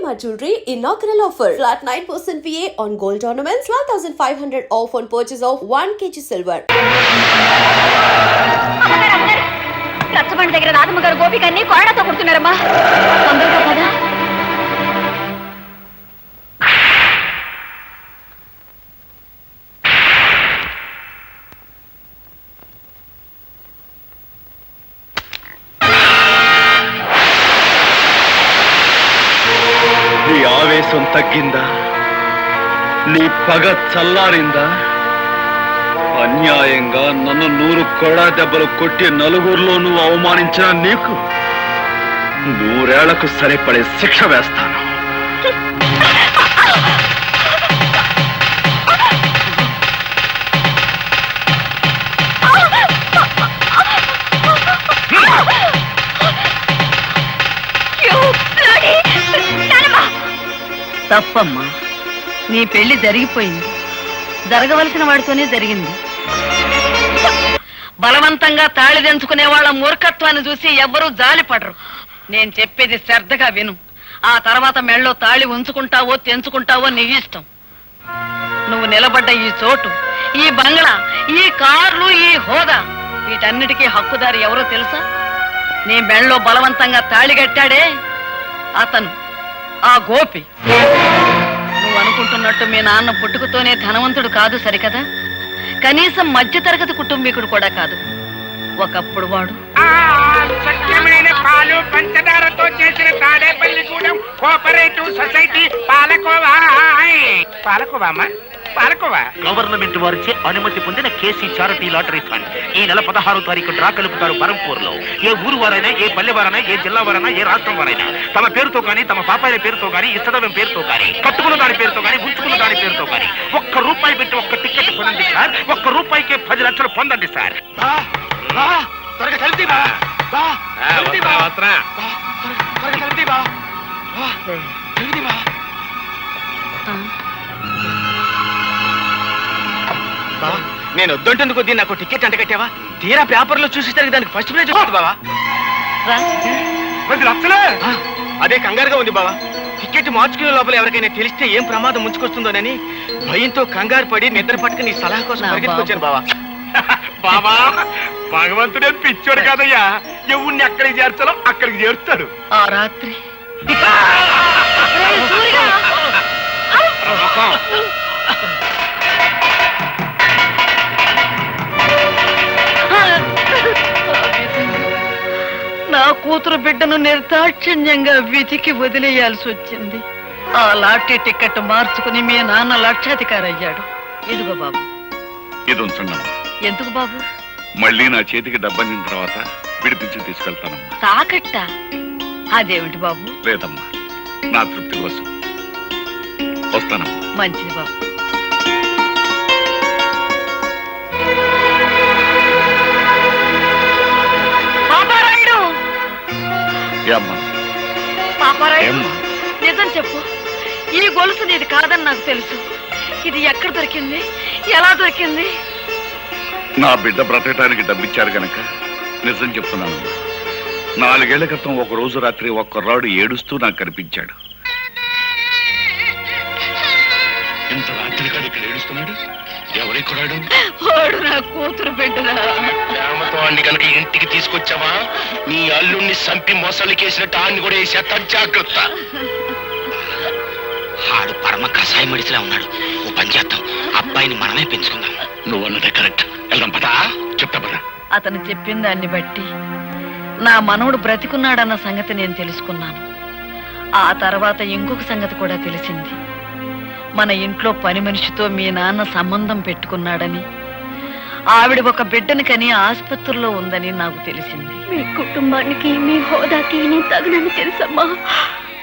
Shalimar Jewelry inaugural offer. Flat 9% VA on gold ornaments, 12,500 off on purchase of 1 kg silver. రచ్చబండి దగ్గర రాధమ్మ గారు గోపికన్ని కోడతో కొడుతున్నారమ్మా. తొందరగా పద. నీ ఆవేశం తగ్గిందా? నీ పగ చల్లారిందా? అన్యాయంగా నన్ను 100 కొడా దెబ్బలు కొట్టి నలుగురిలోనూ అవమానించిన నీకు 100 ఏళ్లకు సరిపడే శిక్ష వేస్తాను. తప్పమ్మా, నీ పెళ్లి జరిగిపోయింది. జరగవలసిన వాడితోనే జరిగింది. బలవంతంగా తాళి తెంచుకునే వాళ్ళ మూర్ఖత్వాన్ని చూసి ఎవ్వరూ జాలిపడరు. నేను చెప్పేది శ్రద్ధగా విను. ఆ తర్వాత మెళ్ళో తాళి ఉంచుకుంటావో తెంచుకుంటావో నీ ఇష్టం. నువ్వు నిలబడ్డ ఈ చోటు, ఈ బంగ్లా, ఈ కార్లు, ఈ హోదా, వీటన్నిటికీ హక్కుదారి ఎవరో తెలుసా? నీ మెళ్ళో బలవంతంగా తాళి కట్టాడే అతను, ఆ గోపి. నువ్వు అనుకుంటున్నట్టు మీ నాన్న పుట్టుకతోనే ధనవంతుడు కాదు సరికదా? కనీసం మధ్యతరగతి కుటుంబీకుడు కూడా కాదు. ఒకప్పుడు వాడు స్వచ్ఛమైన పాలు పంచదారతో చేసిన తాడేపల్లిగూడెం కోఆపరేటివ్ సొసైటీ పాలకోవా. పాలకోవామా? పాలకోవా గవర్నమెంట్ వారిచే అనుమతి పొందిన కేసీ చారిటీ లాటరీ ఫండ్ ఈ నెల 16వ తారీఖు డ్రా కలుపుతారు బరంపూర్ లో. ఏ ఊరు వారైనా, ఏ పల్లె వారైనా, ఏ జిల్లా వారైనా, ఏ రాష్ట్రం వారైనా తమ పేరుతో గానీ, తమ పాపాయిల పేరుతో గానీ, ఇష్టదైవం పేరుతో గానీ, కట్టుకున్న దాని పేరుతో గానీ, ఉంచుకున్న దాని పేరుతో గానీ ₹1 పెట్టి 1 టికెట్ కొనండి సార్. ₹1 10 లక్షలు పొందండి సార్. నేను వద్దంటేందుకు దీన్ని నాకు టికెట్ అంట కట్టావా? తీరా పేపర్లో చూసేసరికి దానికి ఫస్ట్ ప్రైజ్ వస్తుంది బావా. 10 లక్షలే? అదే కంగారుగా ఉంది బావా. టికెట్ మార్చుకునే లోపల ఎవరికైనా తెలిస్తే ఏం ప్రమాదం ముంచుకొస్తుందోనని భయంతో కంగారు పడి నిద్ర పట్టుకుని సలహా కోసం పరిగెత్తుకొచ్చాను బావా. బాబా, భగవంతుడే పిచ్చోడు కాదయ్యా. ఎవరిని ఎక్కడికి చేర్చాలో అక్కడికి చేరుస్తాడు. ఆ రాత్రి నా కూతురు బిడ్డను నిర్దాక్షిణ్యంగా వెతికి వదిలేయాల్సి వచ్చింది. ఆ లాటరీ టికెట్ మార్చుకుని మీ నాన్న లక్షాధికారి అయ్యాడు. ఇదిగో బాబు. ఇది ఉంచండి. ఎందుకు బాబు? మళ్ళీ నా చేతికి డబ్బందిన తర్వాత విడిపించి తీసుకెళ్తానమ్మా. తాకట్ట? అదేమిటి బాబు? లేదమ్మా, నా తృప్తి కోసం. వస్తానమ్మా. మంచిది బాబు. పాపారాయుడు, నిజం చెప్పు. ఈ గొలుసు నీది కాదని నాకు తెలుసు. ఇది ఎక్కడ దొరికింది? ఎలా దొరికింది? నా బిడ్డ బ్రతకటానికి డబ్బిచ్చారు గనక నిజం చెప్తున్నానమ్మా. 4 ఏళ్ల క్రితం ఒక రోజు రాత్రి ఒక కుర్రాడు ఏడుస్తూ నాకు కనిపించాడు. ఇంత రాత్రి కాదు ఇక్కడ ఏడుస్తున్నాడు? ఎవరి కుర్రాడు? వాడు నా కూతురు బిడ్డరా. ప్రేమతో అన్ని కనుక ఇంటికి తీసుకొచ్చావా? నీ అల్లుణ్ణి సంపి మోసాలకేసినట్టు ఆన్ని కూడా వేసేస్తా, జాగ్రత్త. ఆడు పరమ కషాయ మడిసిలా ఉన్నాడు. ఓ పని చేద్దాం, అబ్బాయిని మనమే పెంచుకుందాం. నువ్వు అన్నదే కరెక్ట్. వెళ్దాం పదా. చెప్తా పదా. అతను చెప్పిన దాన్ని బట్టి నా మనవడు బ్రతికున్నాడన్న సంగతి నేను తెలుసుకున్నాను. ఆ తర్వాత ఇంకొక సంగతి కూడా తెలిసింది. మన ఇంట్లో పని మనిషితో మీ నాన్న సంబంధం పెట్టుకున్నాడని, ఆవిడ ఒక బిడ్డని కని ఆసుపత్రిలో ఉందని నాకు తెలిసింది. మీ కుటుంబానికి, మీ హోదాకి నేను తగనని తెలుసమ్మా.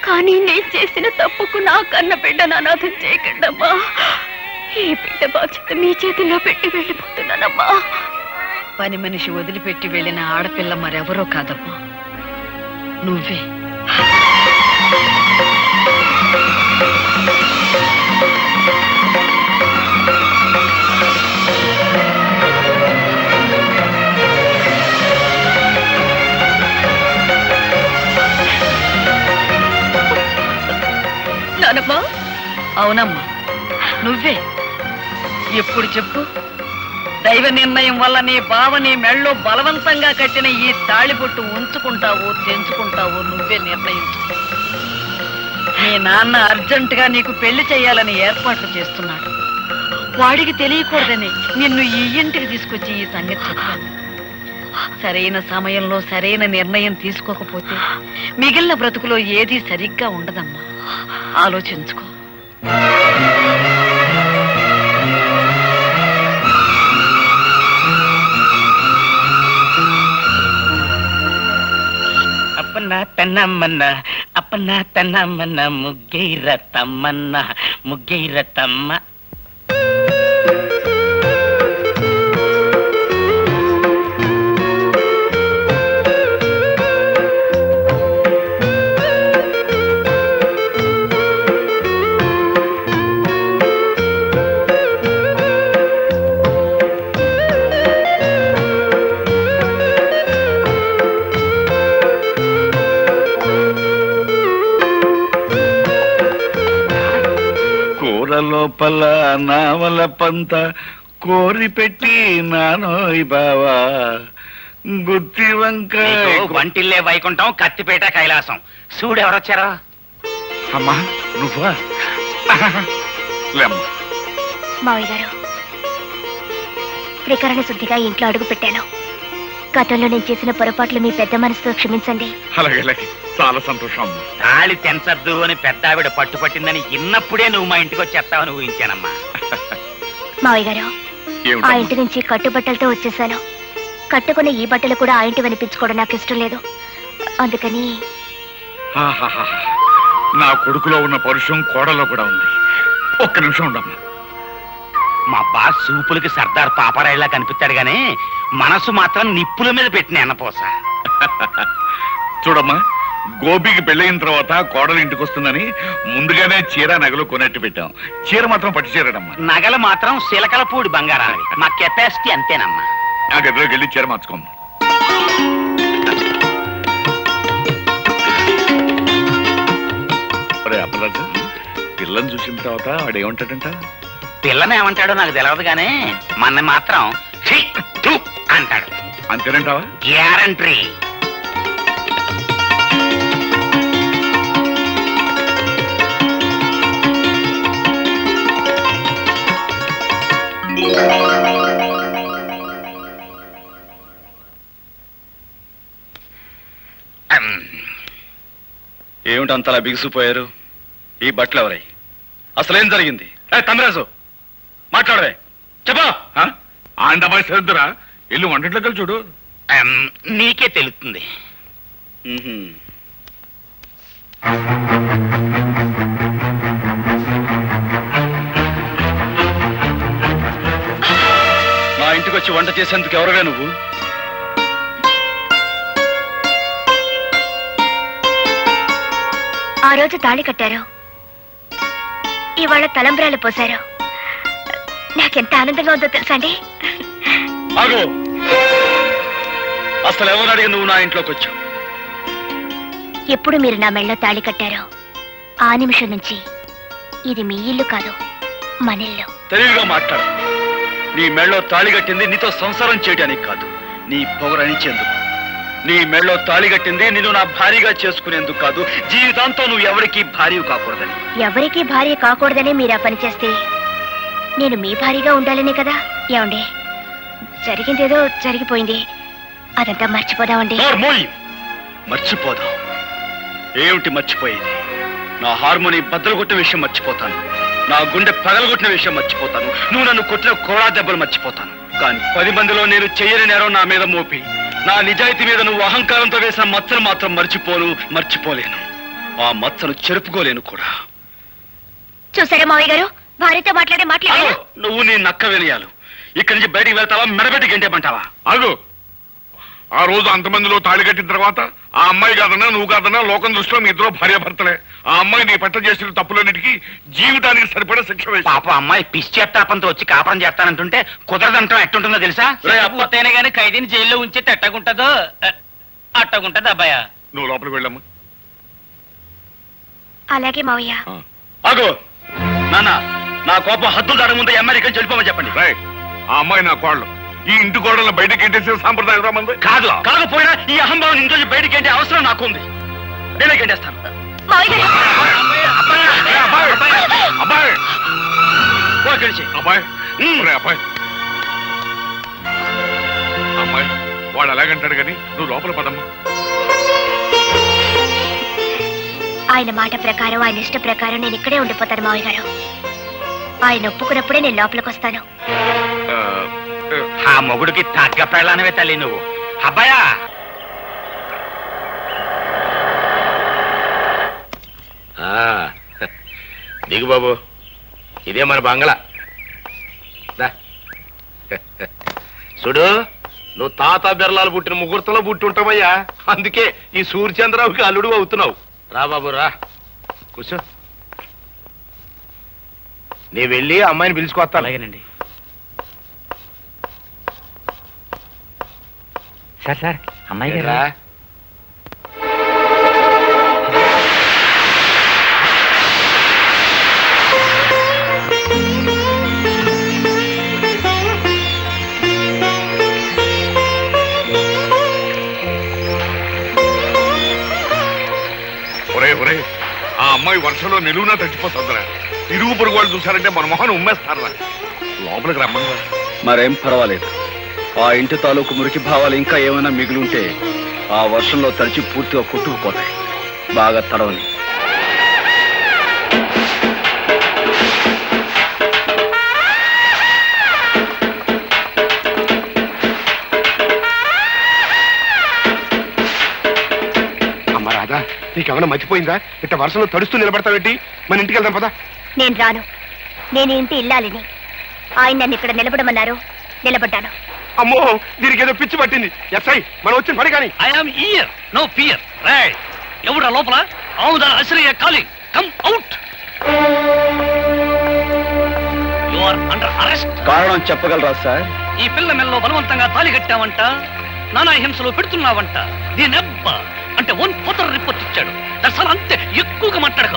కానీ నేను చేసిన తప్పుకు నా కన్న బిడ్డను అనాథం చేయకండమ్మా. ఈ బిడ్డ బాధ్యత మీ చేతిలో పెట్టి వెళ్ళిపోతున్నానమ్మా. పని మనిషి వదిలిపెట్టి వెళ్ళిన ఆడపిల్ల మరెవరో కాదమ్మా, నువ్వే. ఉన్నానమ్మా? అవునమ్మా, నువ్వే. ఎప్పుడు చెప్పు? దైవ నిర్ణయం వల్ల నీ బావని మెళ్ళో బలవంతంగా కట్టిన ఈ తాళిబొట్టు ఉంచుకుంటావో తెంచుకుంటావో నువ్వే నిర్ణయించు. మీ నాన్న అర్జెంటుగా నీకు పెళ్లి చేయాలని ఏర్పాట్లు చేస్తున్నాడు. వాడికి తెలియకూడదని నిన్ను ఈ ఇంటికి తీసుకొచ్చి ఈ సంగతి చెప్పాను. సరైన సమయంలో సరైన నిర్ణయం తీసుకోకపోతే మిగిలిన బ్రతుకులో ఏదీ సరిగ్గా ఉండదమ్మా. ఆలోచించుకో. అప్పన్న తన్నమ్మన్న అప్పన్న తన్నమ్మన్న ముగ్గైర తమ్మన్న ముగ్గైర తమ్మ. లోపల నావల పంత కోరి పెట్టి నానోయ్ బావా గుత్తి వంక వంటిల్లే వైకుంఠం కత్తిపేట కైలాసం. చూడు ఎవరొచ్చారో. అమ్మా నువ్వా? లేమ్మా. మావయ్య గారు, త్రికరణ శుద్ధిగా ఇంట్లో అడుగు పెట్టాను. గతంలో నేను చేసిన పొరపాట్లు మీ పెద్ద మనసుతో క్షమించండి. అలాగే అలాగే, చాలా సంతోషం. తాళి తెంచద్దు అని పెద్ద ఆవిడ పట్టుపట్టిందని ఇన్నప్పుడే నువ్వు మా ఇంటికి వచ్చేస్తావని ఊహించానమ్మా. మావయ్య గారు, ఆ ఇంటి నుంచి కట్టుబట్టలతో వచ్చేసాను. కట్టుకున్న ఈ బట్టలు కూడా ఆ ఇంటి వినిపించుకోవడం నాకు ఇష్టం లేదు. అందుకని నా కొడుకులో ఉన్న పరుషం కోడలో కూడా ఉంది. ఒక్క నిమిషం ఉండమ్మా. మా బాస్ సూపులకి సర్దార్ పాపరాయిలా కనిపిస్తాడు గానీ మనసు మాత్రం నిప్పుల మీద పెట్టిన ఎన్నపోస. చూడమ్మా, గోపికి పెళ్ళయిన తర్వాత కోడలు ఇంటికి వస్తుందని ముందుగానే చీర నగలు కొనట్టు పెట్టాం. చీర మాత్రం పట్టు చీరడమ్మా. నగలు మాత్రం సిలకలపూడి బంగారావి. మా కెపాసిటీ అంతేనమ్మా. ఆ గదిలోకి వెళ్ళి చీర మార్చుకోమ్మా. అప్పరాజు, పిల్లని చూసిన తర్వాత వాడు ఏమంటాడంట? పిల్లని ఏమంటాడో నాకు తెలియదు గానీ మన మాత్రం ఛీ, థు అంటాడు. అంతేనంటావా? గ్యారంటీ. ఏమిటి అంతలా బిగుసిపోయారు? ఈ బట్టలు ఎవరై? అసలేం జరిగింది? తమరాజు మాట్లాడవే, చెప్పా. ఆండమాయి సరిద్దురా, ఇల్లు వంటట్లోకి చూడు. నీకే తెలుస్తుంది. నా ఇంటికి వచ్చి వంట చేసేందుకు ఎవరుగా నువ్వు? ఆ రోజు తాళి కట్టారు, ఇవాళ తలంబ్రాలు పోశారు. నాకెంత ఆనందంగా ఉందో తెలుసా అండి? ఆగు. అసలు ఎవరు అడిగి నువ్వు నా ఇంట్లోకి వచ్చావు? ఎప్పుడు మీరు నా మెళ్ళలో తాళి కట్టారో ఆ నిమిషం నుంచి ఇది మీ ఇల్లు కాదు, మన ఇల్లు. తెలివిగా మాట్లాడు. నీ మెళ్ళలో తాళి కట్టింది నీతో సంసారం చేయడానికి కాదు, నీ పొగరనిచ్చేందుకు. నీ మెళ్ళలో తాళి కట్టింది నిన్ను నా భార్యగా చేసుకునేందుకు కాదు, జీవితాంతం నువ్వు ఎవరికి భార్య కాకూడదని. ఎవరికి భార్య కాకూడదనే మీరు ఆ పని చేస్తే నేను మీ భార్యగా ఉండాలనే కదా. ఏమండి, జరిగిందేదో జరిగిపోయింది, అదంతా మర్చిపోదామండి. మర్చిపోదాం? ఏమిటి మర్చిపోయేది? నా హార్మోని బద్దలు కొట్టిన విషయం మర్చిపోతాను, నా గుండె పగలగొట్టిన విషయం మర్చిపోతాను, నువ్వు నన్ను కొట్టిన కోడా దెబ్బలు మర్చిపోతాను. కానీ 10 మందిలో నేను చెయ్యని నేరం నా మీద మోపి నా నిజాయితీ మీద నువ్వు అహంకారంతో వేసిన మచ్చను మాత్రం మర్చిపోలేను. ఆ మచ్చను చెరుపుకోలేను కూడా. చూసారా మావయ్య గారు, భార్యతో మాట్లాడారు. నువ్వు నీ నక్క వినయాలు. ఇక్కడి నుంచి బయటికి వెళ్తావా, మెడబెట్టి గంటేమంటావా? అగు, ఆ రోజు అంతమందిలో తాళి కట్టిన తర్వాత ఆ అమ్మాయి కాదన్నా నువ్వు కాదన్నా లోకం దృష్టిలో మీ ఇద్దరు భార్యాభర్తలే. ఆ అమ్మాయి నీ పట్ల చేసిన తప్పులన్నిటికీ జీవితానికి సరిపడే శిక్ష వేసి. పాప అమ్మాయి పిచ్చేత్తాపంతో వచ్చి కాపురం చేస్తానంటుంటే కుదరదంటాం ఎట్టుంటుందో తెలుసా? పూర్తయినా గానీ ఖైదీని జైల్లో ఉంచి ఎట్టగుంటదో అట్టగుంటది అబ్బాయ. నువ్వు లోపలికి వెళ్ళమ్మా. అలాగే మావయ్య. ఆగు నాన్న, నా కోపం హద్దులు దాని ముందు అమెరికా వెళ్ళిపోమని చెప్పండి. రాయ్, ఆ అమ్మాయి నా కోడలు. ఈ ఇంటి కోడలను బయటకి ఎంటేసే సాంప్రదాయం రామంది. కాదు, కాకపోయినా ఈ అహంభావం ఇంట్లో బయటికి ఏంటి అవసరం నాకుంది. నేనే గంటేస్తాను. అబ్బాయి అబ్బాయి అబ్బాయి అబ్బాయి అమ్మాయి వాడు అలాగంటాడు కానీ నువ్వు లోపల పదమ్మా. ఆయన మాట ప్రకారం, ఆయన ఇష్ట ప్రకారం నేను ఇక్కడే ఉండిపోతాను మావయ్య గారు. ఆయన ఒప్పుకున్నప్పుడే నేను లోపలికి వస్తాను. ఆ మొగుడికి తగ్గ పెళ్ళానవే తల్లి నువ్వు. అబ్బాయా, దిగు బాబు, ఇదే మన బంగళా. చూడు, నువ్వు తాత బిర్లాలు పుట్టిన ముహూర్తంలో పుట్టి ఉంటావయ్యా. అందుకే ఈ సూర్యచంద్రరావుకి అల్లుడు అవుతున్నావు. రా బాబు రా, కూర్చో. నీ వెళ్ళి అమ్మాయిని పిలుచుకొస్తా. అలాగేనండి. సార్ అమ్మాయి రా. ఆ అమ్మాయి వర్షంలో నిలువునా తగ్గిపోతుందిరా. ఇరుగు పొరుగు వాళ్ళు చూసారంటే మన మొహన్ ఉమ్మేస్తారా. లోపలికి రమ్మని. మరేం పర్వాలేదు. ఆ ఇంటి తాలూకు మురికి భావాలు ఇంకా ఏమైనా మిగిలింటే ఆ వర్షంలో తడిచి పూర్తిగా కొట్టుకుపోతాయి. బాగా తడవని. అమ్మ రాధా, నీకేమైనా మర్చిపోయిందా? ఇట్ట వర్షంలో తడుస్తూ నిలబడతావేంటి? మన ఇంటికి వెళ్దాం పదా. నేను రాను. నేను ఇంటి ఇల్లాలిని. ఆయన నన్ను ఇక్కడ నిలబడమన్నారు, నిలబడ్డాను. అమ్మో, దీనికి ఏదో పిచ్చి పట్టింది. ఎస్ఐ, మనం వచ్చిన పని కానీ. I'm here, no fear. Right, ఎవడా లోపల? అవుదా అసలు calling, come out. You are under arrest. కారణం చెప్పగలరా సార్? ఈ పిల్ల మెల్లో బలవంతంగా తాళి కట్టావంట, నానా హింసలు పెడుతున్నావంట. దీనెబ్బ అంటే ఓన్ ఫోటో రిపోర్ట్ ఇచ్చాడు. దర్శనం అంతే, ఎక్కువగా మాట్లాడక.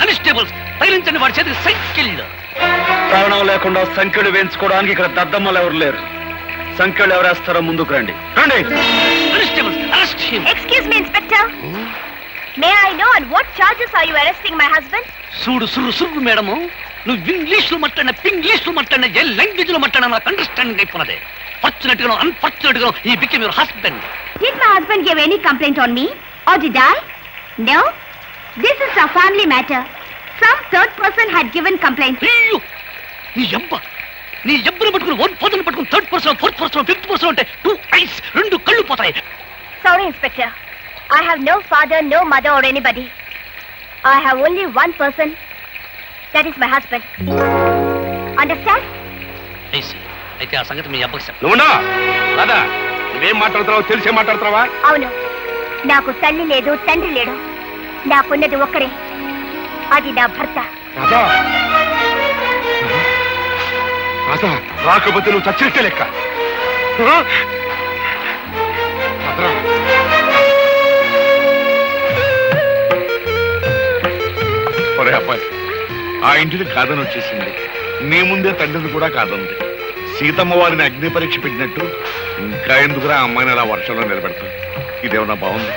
కానిస్టేబుల్స్ తగిలించండి వాడి చేతికి సైకిల్. కారణం లేకుండా సంఖ్యలు వేయించుకోవడానికి ఇక్కడ దద్దమ్మలు ఎవరు లేరు. సంఖ్యలు ఎవరేస్తారో ముందుకు రండి. Constables arrest him. Excuse me inspector. May I know on what charges are you arresting my husband? చూడు సుర్రు సుర్రు మేడము, నువ్వు ఇంగ్లీష్ లో మాట్లాడిన, పింగ్లీష్ లో మాట్లాడిన, ఏ లాంగ్వేజ్ లో మాట్లాడినా నాకు అండర్స్టాండింగ్ అయిపోయినదే. ఫార్చునేట్ గాను అన్ఫార్చునేట్ గాను he became your husband. Did my husband give any complaint on me? Or did I? No. This is a family matter. Some third person had given complaint. అయ్యో, నీ ఎబ్బని పట్టుకుని own పోతను పట్టుకుని third person, fourth person, fifth person అంటే 2 ice, 2 కళ్ళు పోతాయి. Sorry, Inspector. I have no father, no mother or anybody. I have only one person. That is my husband. Understand? అయితే ఆ సంగతి మీ అబ్బకి చెప్పు. నువ్వున్నా రాదా, నువ్వేం మాట్లాడుతున్నావు తెలిసే మాట్లాడుతున్నావా? అవును, నాకు తల్లి లేదు, తండ్రి లేడు. నాకున్నది ఒక్కడే, అది నా భర్త. రాధా, రాధా, రాకపోతే నువ్వు చచ్చినట్టే లెక్క. రాధా, ఒరే అబ్బాయి, ఆ ఇంటిని కాదని వచ్చేసింది. నీ ముందే తండ్రిని కూడా కాదంది. సీతమ్మ వారిని అగ్ని పరీక్ష పెట్టినట్టు ఇంకా ఎందుకురా అమ్మాయిని అలా వర్షంలో నిలబెడతాం? ఇదేమన్నా బాగుంది?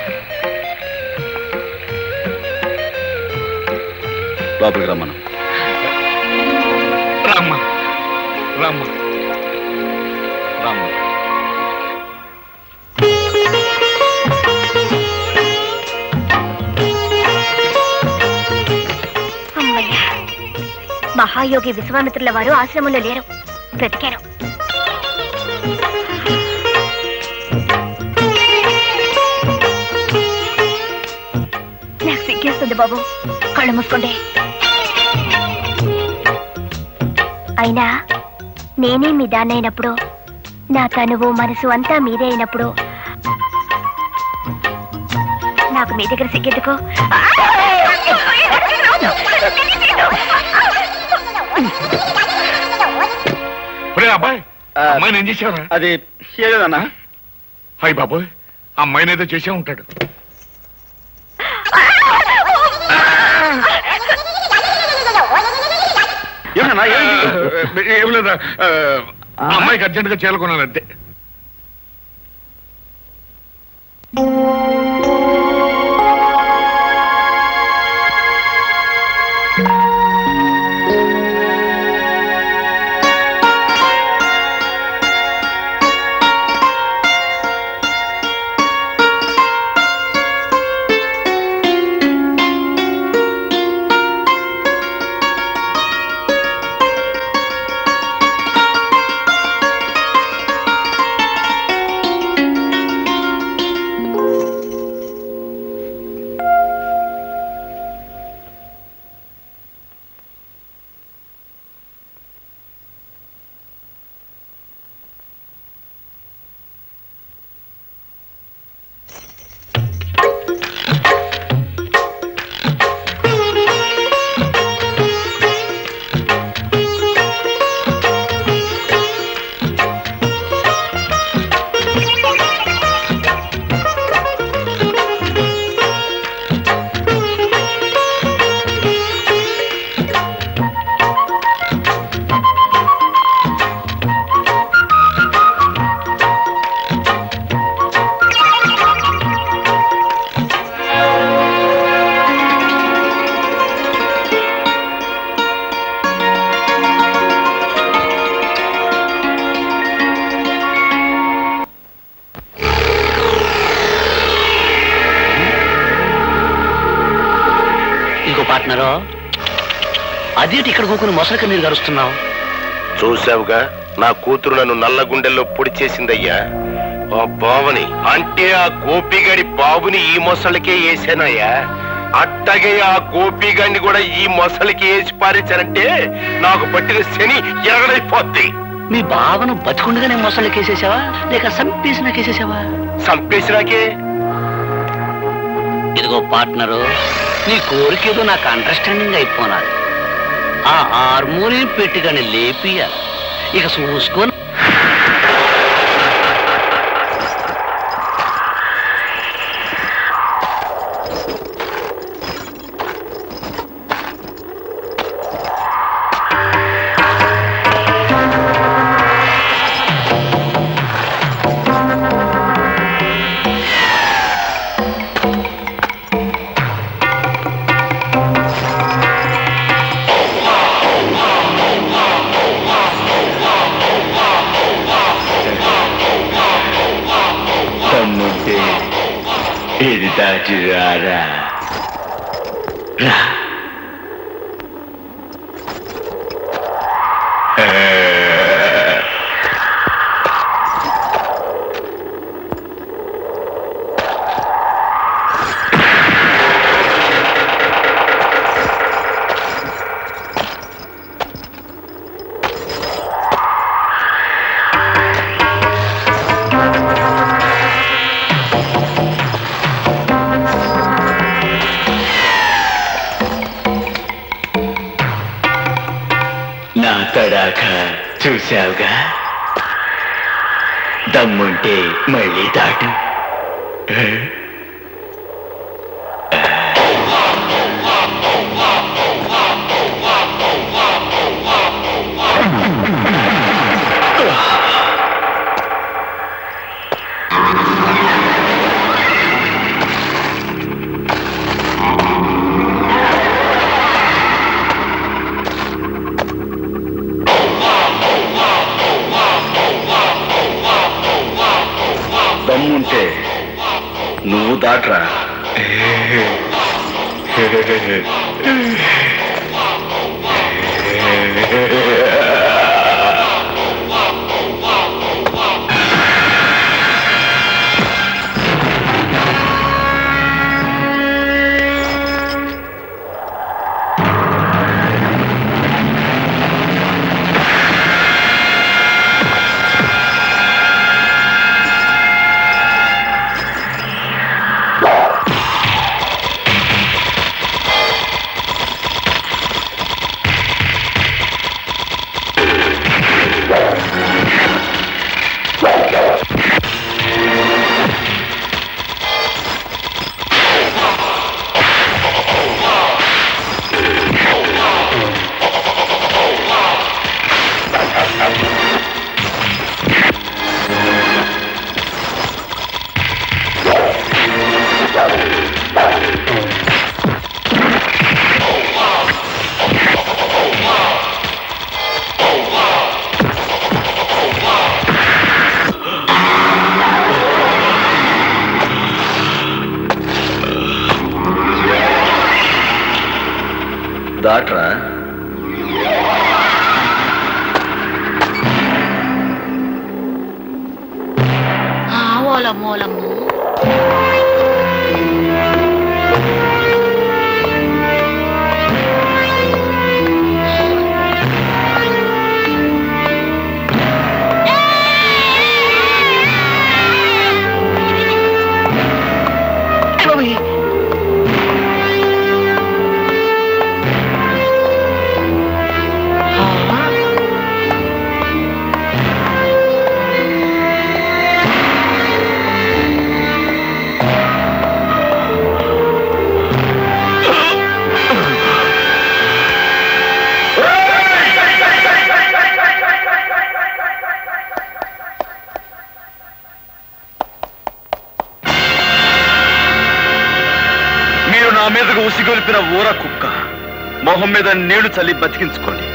లోపలికి రమ్మను. రామ్మా, రామ్మా, రామ్మా. అమ్మయ్య, మహాయోగి విశ్వామిత్రుల వారు ఆశ్రమంలో లేరు, బ్రతికారు. నాకు సిగ్గేస్తుంది బాబు, కళ్ళు మూసుకోండి. అయినా నేనే మీ దాన్నైనప్పుడు, నా తనువు మనసు అంతా మీదే అయినప్పుడు నాకు మీ దగ్గర సిగ్గెందుకు? అబ్బాయి, అమ్మాయిని ఏం చేసావరా? అది ఏదన్నా? హాయ్ బాబోయ్, అమ్మాయిని ఏదో చేసే ఉంటాడు. ఏమన్నా ఏం లేదా అమ్మాయికి అర్జెంటుగా చేరుకున్నానంతే. పార్ట్నరు అదేంటి ఇక్కడ కూకుని మొసలి కన్నీరు గరుస్తున్నావు? చూసావుగా నా కూతురు నన్ను నల్ల గుండెల్లో పొడి చేసిందయ్యా. ఆ బావని అంటే ఆ గోపిగాడి బాబుని ఈ మొసలికే వేసానయ్యా. అట్టగే ఆ గోపిగాడిని కూడా ఈ మొసలికి వేసి పారేశానంటే నాకు పట్టిన శని ఎరగడైపోద్ది. మీ బావను బతికుండగానే మొసలికేసేసావా లేక సంపేసినాకేసేసావా? సంపేసినాకే. ఇదిగో పార్ట్నరు, నీ కోరికేదో నాకు అండర్స్టాండింగ్ అయిపోనాది. ఆ హార్మోనియం పెట్టిగానే లేపియాలి. ఇక చూసుకొని ఇది దాచి రారా. నా తడాక చూశావుగా, దమ్ముంటే మళ్ళీ దాటు. దమ్ముంటే నువ్వు దాట్రా. దాట్రా. ఓలమ్మోలమ్ము నా మీదకు ఉసిగొలిపిన ఊర కుక్క మొహం మీద నీళ్లు చల్లి బతికించుకోండి.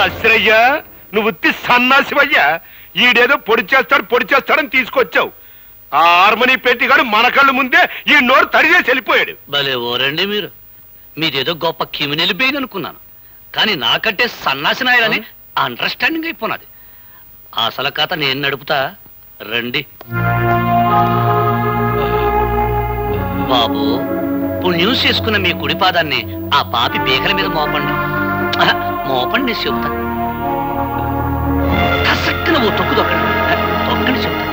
అశ్రయ్యా, నువ్వు ఉత్తి సన్నాసివయ్యా. ఈడేదో పొడి చేస్తాడని తీసుకొచ్చావు. ఆ హార్మోని పెట్టిగాడు మన కళ్ళు ముందే ఈ నోరు తడిచేసి వెళ్ళిపోయాడు. భలే ఓరండి మీరు. మీదేదో గొప్ప కిమినెలి బెయిన్ అనుకున్నాను, కానీ నాకంటే సన్నాసి నాయలని అండర్స్టాండింగ్ అయిపోయినది. అసలు కథ నేను నడుపుతా, రండి. బాబు, పుణ్యం చేసుకున్న మీ కుడి పాదాన్ని ఆ పాపి పీకల మీద మోపండి. మోపండి చెబుతా. కసక్కన ఓ తొక్కు తొక్కండి చెబుతా.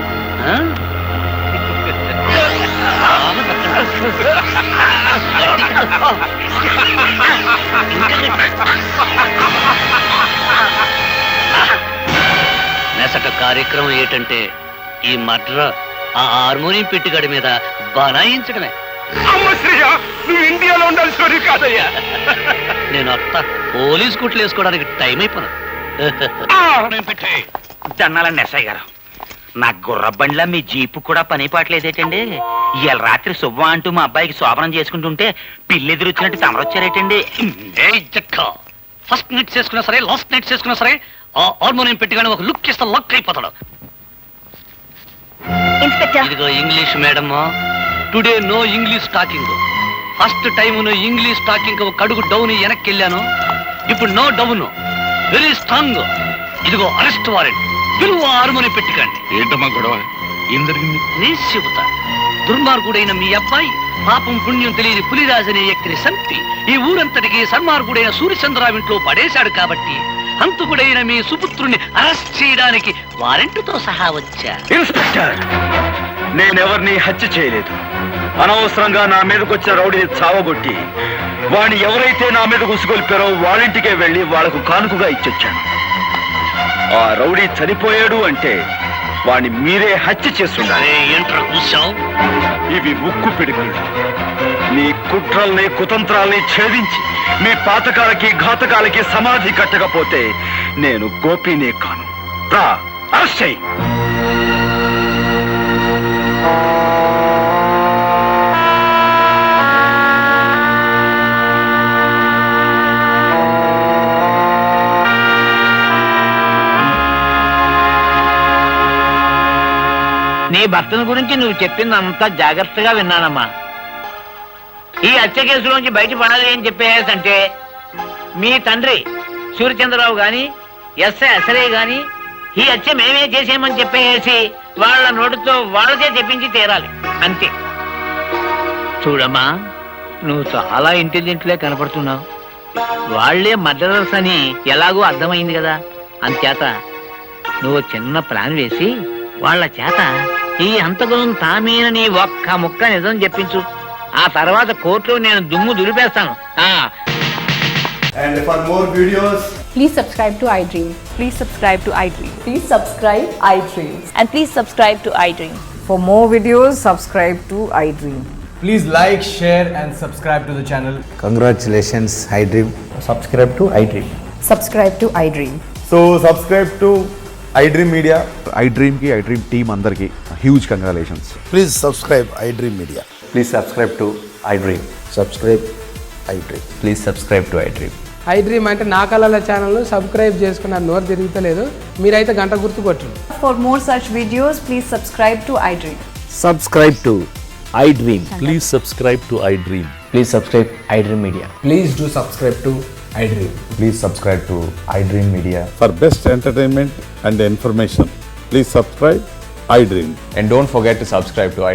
నెసట కార్యక్రమం ఏంటంటే ఈ మర్డర్ ఆ హార్మోనియం పెట్టిగడి మీద బనాయించడమే. నువ్వు ఇండియాలో ఉండాల్సి కాదయ్యా. నేను అత్త పోలీస్ కుట్లు వేసుకోవడానికి టైం అయిపోయినా. దన్నాలండి ఎస్ఐ గారు, నా గుర్ర బండిలా మీ జీపు కూడా పని పాటలేదేటండి? ఇవాళ రాత్రి శుభ్వం అంటూ మా అబ్బాయికి శోభనం చేసుకుంటుంటే పిల్లెదురు వచ్చినట్టు తమరొచ్చారేటండి. ఫస్ట్ నైట్ చేసుకున్నా సరే, లాస్ట్ నైట్ చేసుకున్నా సరే, ఆ హార్మోనియం పెట్టిగానే ఒక లుక్ ఇస్తే లక్ అయిపోతాడు. ఇదిగో English madam, today no English talking. First time no English talking ఒక అడుగు డౌన్ వెనక్కి వెళ్ళాను. ఇప్పుడు నో డౌన్, వెరీ స్ట్రాంగ్. ఇదిగో అరెస్ట్ వారెంట్. పిలువ హార్మోనియం పెట్టికండి. ఏంటమ్మా గొడవ? ఏం జరిగింది? నీ చెబుతా. దుర్మార్గుడైన మీ అబ్బాయి పాపం పుణ్యం తెలియని పులిరాజనే వ్యక్తిని సంపి ఈ ఊరంతటికి సన్మార్గుడైన సూర్యచంద్రరావు ఇంట్లో పడేశాడు కాబట్టి హంతకుడైన మీ సుపుత్రుణ్ణి అరెస్ట్ చేయడానికి వారెంట్తో సహా వచ్చా. ఇన్స్పెక్టర్, నేనెవరిని హత్య చేయలేదు. అనవసరంగా నా మీదకి వచ్చిన రౌడీని చావగొట్టి వాడిని ఎవరైతే నా మీద ఉసుగొల్పారో వాళ్ళింటికే వెళ్ళి వాళ్లకు కానుకగా ఇచ్చొచ్చాను. ఆ రౌడీ చనిపోయాడు అంటే వాడిని మీరే హత్య చేస్తున్నారు. ఇవి ఉక్కు పిడుగులు. మీ కుట్రల్ని కుతంత్రాల్ని ఛేదించి మీ పాతకాలకి ఘాతకాలకి సమాధి కట్టకపోతే నేను గోపినే కాను. రా, అరెస్ట్ చెయ్యి. నీ భర్తను గురించి నువ్వు చెప్పిందంతా జాగ్రత్తగా విన్నానమ్మా. ఈ హత్య కేసులోంచి బయటపడాలి అని చెప్పేసంటే మీ తండ్రి సూర్యచంద్రరావు గాని ఎస్ఐ అసరే గాని ఈ హత్య మేమే చేసేయమని చెప్పేసి వాళ్ళ నోటితో వాళ్ళకే చెప్పించి తీరాలి, అంతే. చూడమ్మా, నువ్వు చాలా ఇంటెలిజెంట్లే కనపడుతున్నావు. వాళ్లే మర్డరర్స్ అని ఎలాగో అర్థమైంది కదా. అంచేత నువ్వు చిన్న ప్లాన్ వేసి వాళ్ళ చేత ఈ హంతకులను తామేనని ఒక్క ముక్క నిజం చెప్పించు. ఆ తర్వాత కోర్టులో నేను దుమ్ము దులిపేస్తాను. And for more videos, please subscribe to iDream. Please subscribe to iDream. Please subscribe iDream. And please subscribe to iDream. For more videos, subscribe to iDream. Please like, share, and subscribe to the channel. Congratulations, iDream. Subscribe to iDream. Subscribe to iDream. So subscribe to iDream Media. iDream ki iDream team andarki huge congratulations. Please subscribe iDream Media. Please subscribe to iDream. Subscribe iDream. Please subscribe to iDream. iDream అంటే నా కళల channel subscribe చేసుకున్న నోరు తిరుగుతలేదు మీరైతే గంట గుర్తు కొట్టండి. For more such videos, please subscribe to iDream. Subscribe to iDream. Please subscribe to iDream. Please subscribe iDream Media. Please do subscribe to iDream. Please subscribe to iDream Media. For best entertainment and information, please subscribe iDream. And don't forget to subscribe to iDream.